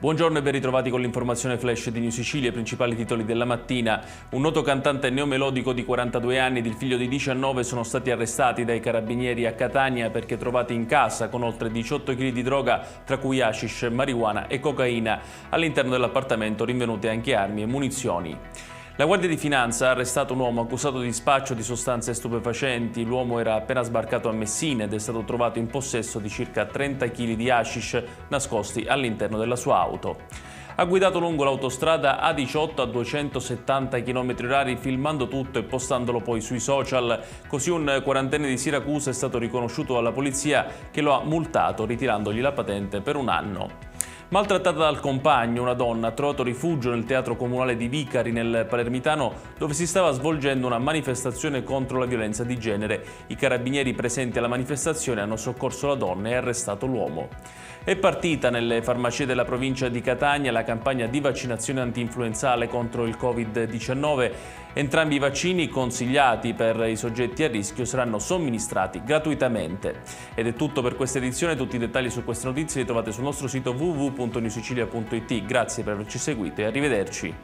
Buongiorno e ben ritrovati con l'informazione flash di New Sicilia, i principali titoli della mattina. Un noto cantante neomelodico di 42 anni ed il figlio di 19 sono stati arrestati dai carabinieri a Catania perché trovati in casa con oltre 18 kg di droga, tra cui hashish, marijuana e cocaina. All'interno dell'appartamento rinvenute anche armi e munizioni. La Guardia di Finanza ha arrestato un uomo accusato di spaccio di sostanze stupefacenti. L'uomo era appena sbarcato a Messina ed è stato trovato in possesso di circa 30 kg di hashish nascosti all'interno della sua auto. Ha guidato lungo l'autostrada A18 a 270 km/h filmando tutto e postandolo poi sui social. Così un quarantenne di Siracusa è stato riconosciuto dalla polizia che lo ha multato ritirandogli la patente per un anno. Maltrattata dal compagno, una donna ha trovato rifugio nel teatro comunale di Vicari, nel Palermitano, dove si stava svolgendo una manifestazione contro la violenza di genere. I carabinieri presenti alla manifestazione hanno soccorso la donna e arrestato l'uomo. È partita nelle farmacie della provincia di Catania la campagna di vaccinazione antinfluenzale contro il Covid-19. Entrambi i vaccini consigliati per i soggetti a rischio saranno somministrati gratuitamente. Ed è tutto per questa edizione. Tutti i dettagli su queste notizie li trovate sul nostro sito www.newsicilia.it. Grazie per averci seguito e arrivederci.